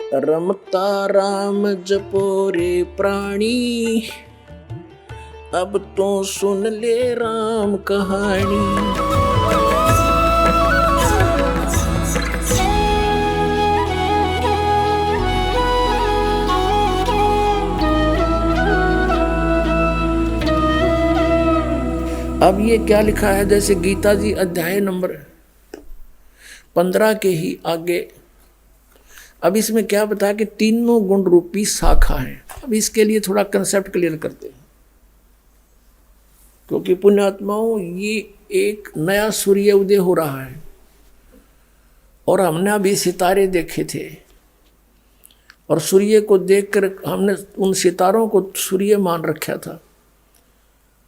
रमता राम जपो रे प्राणी, अब तो सुन ले राम कहानी। अब ये क्या लिखा है, जैसे गीता जी अध्याय नंबर 15 के ही आगे अब इसमें क्या बताया कि तीनों गुण रूपी शाखा है। अब इसके लिए थोड़ा कंसेप्ट क्लियर करते हैं, क्योंकि पुण्यात्माओं ये एक नया सूर्य उदय हो रहा है और हमने अभी सितारे देखे थे और सूर्य को देखकर हमने उन सितारों को सूर्य मान रखा था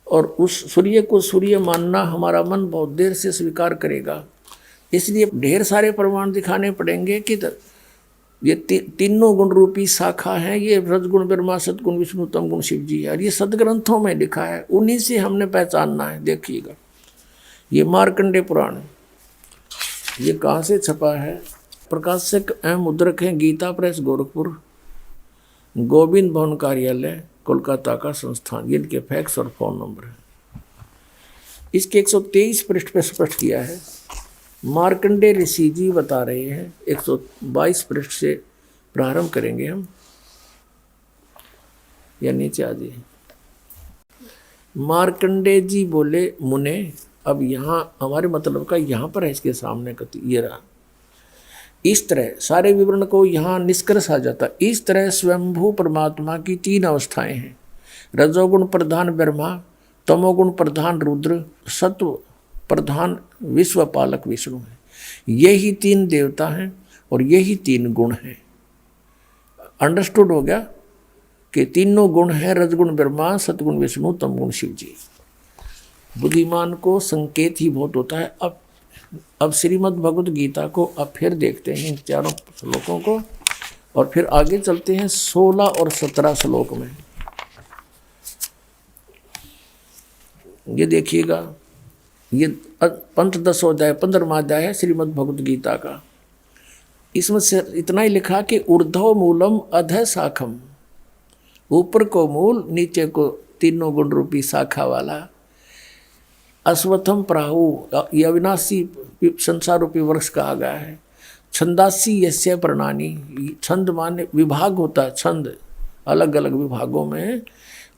और उस सूर्य को सूर्य मानना हमारा मन बहुत देर से स्वीकार करेगा। इसलिए ढेर सारे प्रमाण दिखाने पड़ेंगे कि ये तीनों गुण रूपी शाखा है। ये रजगुण ब्रह्मा, सतगुण विष्णु, तम गुण शिव जी है और ये सदग्रंथों में लिखा है, उन्हीं से हमने पहचानना है। देखिएगा ये मार्कंडेय पुराण, ये कहाँ से छपा है? प्रकाशक एवं मुद्रक है गीता प्रेस गोरखपुर, गोविंद भवन कार्यालय कोलकाता का संस्थान। ये इनके फैक्स और फोन नंबर है। इसके 123 पृष्ठ पर स्पष्ट किया है। मार्कंडेय ऋषि जी बता रहे हैं, 122 पृष्ठ से प्रारंभ करेंगे हम, या नीचे आ जाइए। मार्कंडेय जी बोले, मुने, अब यहाँ हमारे मतलब का यहाँ पर है, इसके सामने कति ये रहा। इस तरह सारे विवरण को यहाँ निष्कर्ष आ जाता। इस तरह स्वयंभू परमात्मा की 3 अवस्थाएं हैं। रजोगुण प्रधान ब्रह्मा, तमोगुण प्रधान रुद्र, सत्व प्रधान विश्वपालक विष्णु है। यही 3 देवता हैं और यही 3 गुण हैं। अंडरस्टूड हो गया कि तीनों गुण हैं, रजगुण ब्रह्मा, सतगुण विष्णु, तमगुण शिव जी। बुद्धिमान को संकेत ही बहुत होता है। अब श्रीमद् भगवद गीता को अब फिर देखते हैं, इन 4 श्लोकों को, और फिर आगे चलते हैं 16 और 17 श्लोक में। ये देखिएगा, ये पंचदश अध्याय 15वां अध्याय है श्रीमद् भगवद गीता का। इसमें से इतना ही लिखा कि ऊर्ध्व मूलम अधः शाखम, ऊपर को मूल, नीचे को तीनों गुण रूपी शाखा वाला। अश्वत्थम प्राहु, ये अविनाशी संसार रूपी वृक्ष कहा गया है। छंदासी यस्य प्रणानी, छंद माने विभाग होता है, छंद अलग अलग विभागों में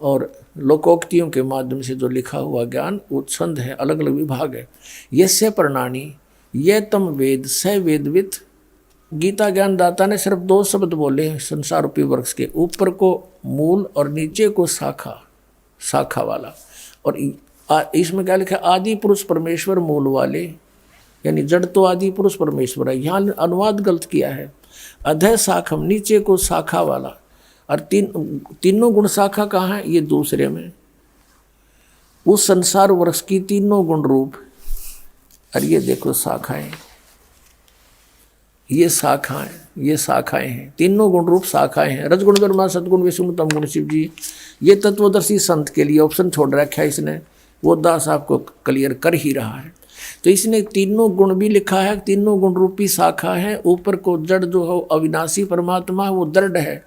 और लोकोक्तियों के माध्यम से जो लिखा हुआ ज्ञान वो छंद है, अलग अलग विभाग है। यस्य प्रणानी ये तम वेद स वेदवित। गीता ज्ञानदाता ने सिर्फ 2 शब्द बोले हैं संसार रूपी वृक्ष के, ऊपर को मूल और नीचे को शाखा, शाखा वाला। और इसमें क्या लिखा है? आदि पुरुष परमेश्वर मूल वाले, यानी जड़ तो आदि पुरुष परमेश्वर है। यहाँ अनुवाद गलत किया है। अधः शाखम, नीचे को शाखा वाला। और तीनों गुण शाखा कहाँ है? ये दूसरे में, उस संसार वृक्ष की तीनों गुण रूप। और ये देखो शाखाएं, ये शाखाएं, ये शाखाएं हैं, तीनों गुण रूप शाखाएं हैं। रजगुण ब्रह्मा, सतगुण विष्णु, तमगुण शिव जी। ये तत्वदर्शी संत के लिए ऑप्शन छोड़ रखा है इसने, वो दास आपको क्लियर कर ही रहा है। तो इसने तीनों गुण भी लिखा है, तीनों गुण रूपी शाखा है। ऊपर को जड़ जो हो अविनाशी परमात्मा है, वो दृढ़ है।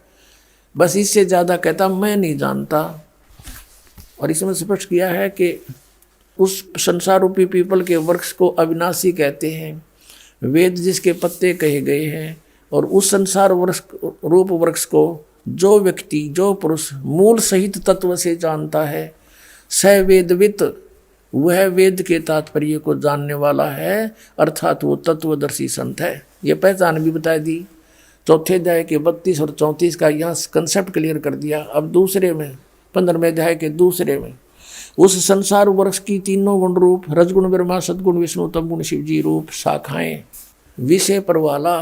बस इससे ज़्यादा कहता मैं नहीं जानता। और इसमें स्पष्ट किया है कि उस संसार रूपी पीपल के वृक्ष को अविनाशी कहते हैं, वेद जिसके पत्ते कहे गए हैं। और उस संसार वृक्ष रूप वृक्ष को जो व्यक्ति, जो पुरुष मूल सहित तत्व से जानता है, स वेदवित, वह वेद के तात्पर्य को जानने वाला है, अर्थात वो तत्वदर्शी संत है। ये पहचान भी बता दी। चौथे अध्याय के 32 और 34 का यहाँ कंसेप्ट क्लियर कर दिया। अब दूसरे में 15वें अध्याय के दूसरे में उस संसार वृक्ष की तीनों गुण रूप, रजगुण ब्रह्मा, सतगुण विष्णु, तमगुण शिव जी रूप शाखाएं, विषय पर वाला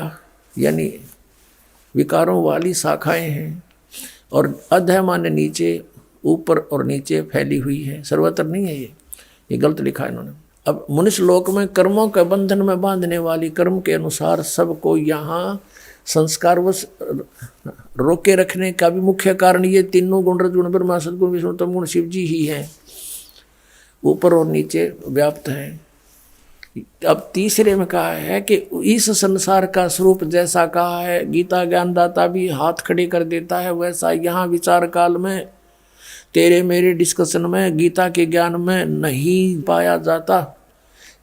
यानी विकारों वाली शाखाएं हैं। और अध्याय माने नीचे, ऊपर और नीचे फैली हुई है, सर्वत्र नहीं है। ये गलत लिखा है इन्होंने। अब मनुष्य लोक में कर्मों के बंधन में बांधने वाली कर्म के अनुसार सबको यहाँ संस्कारवश रोके रखने का भी मुख्य कारण ये तीनों गुण, रजगुण ब्रह्मा, सतगुण विष्णु, तमगुण शिव जी ही हैं, ऊपर और नीचे व्याप्त हैं। अब तीसरे में कहा है कि इस संसार का स्वरूप जैसा कहा है गीता ज्ञानदाता भी हाथ खड़े कर देता है, वैसा यहाँ विचार काल में तेरे मेरे डिस्कशन में गीता के ज्ञान में नहीं पाया जाता।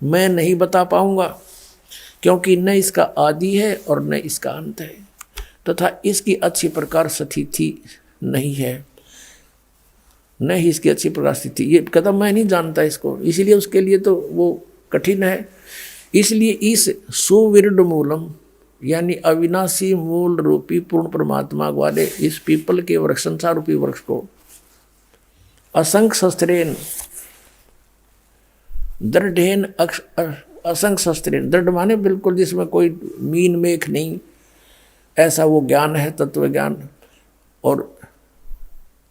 मैं नहीं बता पाऊंगा, क्योंकि न इसका आदि है और न इसका अंत है, तथा इसकी अच्छी प्रकार स्थिति नहीं है, न ही इसकी अच्छी प्रकार स्थिति। ये कदम मैं नहीं जानता इसको, इसीलिए उसके लिए तो वो कठिन है। इसलिए इस सुविरड मूलम यानी अविनाशी मूल रूपी पूर्ण परमात्मा वाले इस पीपल के वृक्ष, संसार रूपी वृक्ष को असंख्य शस्त्रेन दृढ़ेन, असंख्य शस्त्रेन, दृढ़ माने बिल्कुल जिसमें कोई मीन मेख नहीं, ऐसा वो ज्ञान है तत्व ज्ञान। और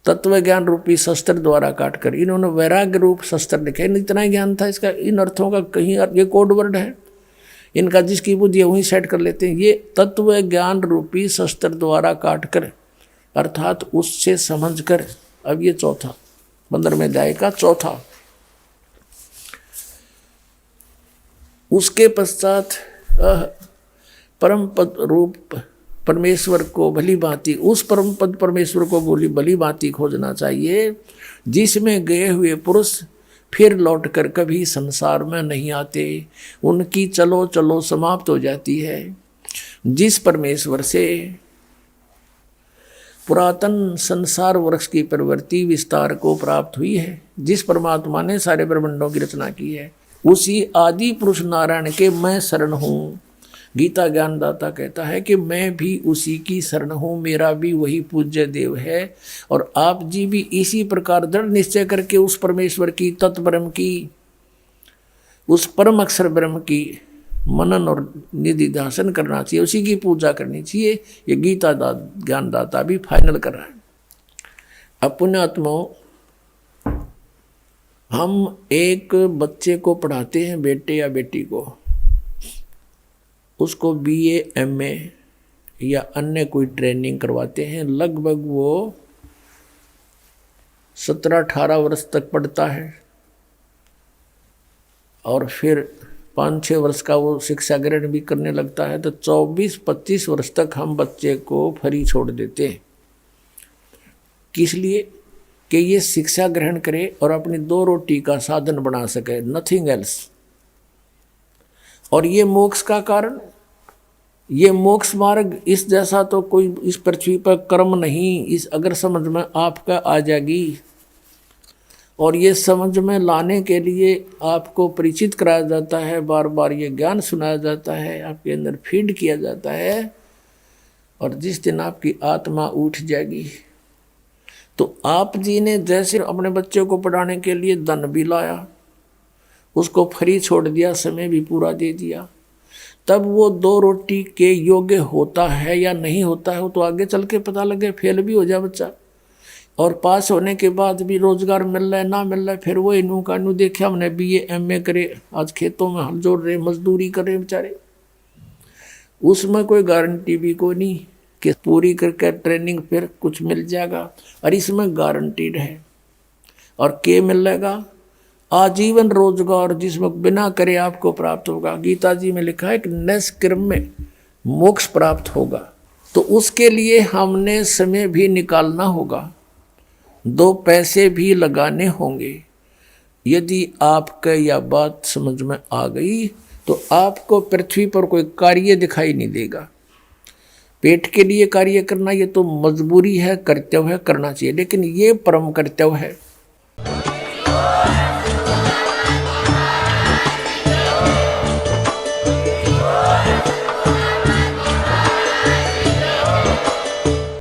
तत्व ज्ञान रूपी शस्त्र द्वारा काटकर इन्होंने वैराग्य रूप शस्त्र लिखे। इतना ही ज्ञान था इसका, इन अर्थों का कहीं ये कोड वर्ड है इनका, जिसकी बुद्धि वहीं सेट कर लेते हैं। ये तत्व ज्ञान रूपी शस्त्र द्वारा काटकर अर्थात उससे समझकर। अब ये चौथा 15वें अध्याय का चौथा। उसके पश्चात परम पद रूप परमेश्वर को भली भांति, उस परम पद परमेश्वर को भली भांति खोजना चाहिए, जिसमें गए हुए पुरुष फिर लौटकर कभी संसार में नहीं आते, उनकी चलो चलो समाप्त हो जाती है। जिस परमेश्वर से पुरातन संसार वृक्ष की प्रवृत्ति विस्तार को प्राप्त हुई है, जिस परमात्मा ने सारे ब्रह्मांडों की रचना की है, उसी आदि पुरुष नारायण के मैं शरण हूँ। गीता ज्ञानदाता कहता है कि मैं भी उसी की शरण हूँ, मेरा भी वही पूज्य देव है। और आप जी भी इसी प्रकार दृढ़ निश्चय करके उस परमेश्वर की, तत्ब्रह्म की, उस परम अक्षर ब्रह्म की मनन और निधिध्यासन करना चाहिए, उसी की पूजा करनी चाहिए। ये गीता ज्ञानदाता भी फाइनल कर रहा है। अब पुण्यात्माओं, हम एक बच्चे को पढ़ाते हैं, बेटे या बेटी को, उसको BA MA या अन्य कोई ट्रेनिंग करवाते हैं। लगभग वो 17-18 वर्ष तक पढ़ता है और फिर 5-6 वर्ष का वो शिक्षा ग्रहण भी करने लगता है। तो 24-25 वर्ष तक हम बच्चे को फ्री छोड़ देते हैं। किस लिए? कि ये शिक्षा ग्रहण करे और अपनी 2 रोटी का साधन बना सके, नथिंग एल्स। और ये मोक्ष का कारण, ये मोक्ष मार्ग इस जैसा तो कोई इस पृथ्वी पर कर्म नहीं। इस अगर समझ में आपका आ जाएगी, और ये समझ में लाने के लिए आपको परिचित कराया जाता है, बार बार ये ज्ञान सुनाया जाता है, आपके अंदर फीड किया जाता है। और जिस दिन आपकी आत्मा उठ जाएगी, तो आप जी ने जैसे अपने बच्चे को पढ़ाने के लिए धन भी लाया, उसको फ्री छोड़ दिया, समय भी पूरा दे दिया, तब वो 2 रोटी के योग्य होता है या नहीं होता है, वो तो आगे चल के पता लगे। फेल भी हो जाए बच्चा, और पास होने के बाद भी रोजगार मिल रहा है ना मिल रहा है, फिर वो इनू का नू देखे, हमने BA MA करे, आज खेतों में हल जोड़ रहे, मजदूरी कर रहे बेचारे। उसमें कोई गारंटी भी कोई नहीं कि पूरी करके ट्रेनिंग फिर कुछ मिल जाएगा। और इसमें गारंटीड है। और क्या मिलेगा? आजीवन रोजगार, जिसमें बिना करे आपको प्राप्त होगा। गीता जी में लिखा है कि निष्कर्म में मोक्ष प्राप्त होगा। तो उसके लिए हमने समय भी निकालना होगा, 2 पैसे भी लगाने होंगे। यदि आपका यह बात समझ में आ गई तो आपको पृथ्वी पर कोई कार्य दिखाई नहीं देगा। पेट के लिए कार्य करना ये तो मजबूरी है, कर्तव्य है, करना चाहिए, लेकिन ये परम कर्तव्य है।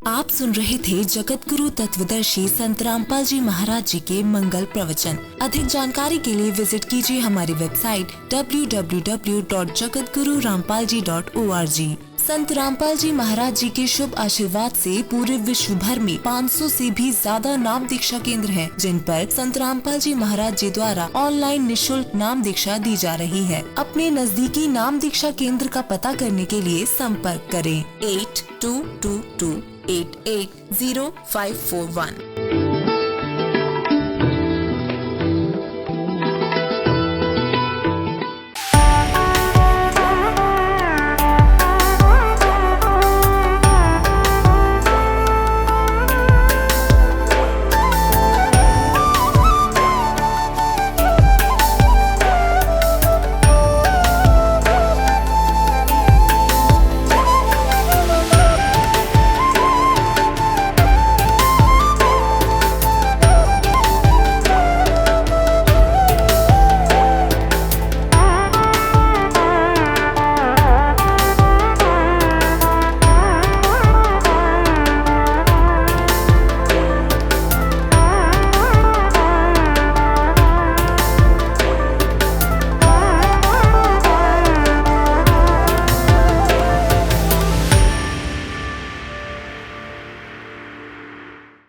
आप सुन रहे थे जगत गुरु तत्वदर्शी संत रामपाल जी महाराज जी के मंगल प्रवचन। अधिक जानकारी के लिए विजिट कीजिए हमारी वेबसाइट www.jagatgururampalji.org। संत रामपाल जी महाराज जी के शुभ आशीर्वाद से पूरे विश्व भर में 500 से भी ज्यादा नाम दीक्षा केंद्र हैं, जिन पर संत रामपाल जी महाराज जी द्वारा ऑनलाइन निशुल्क नाम दीक्षा दी जा रही है। अपने नजदीकी नाम दीक्षा केंद्र का पता करने के लिए संपर्क करें 8222880541।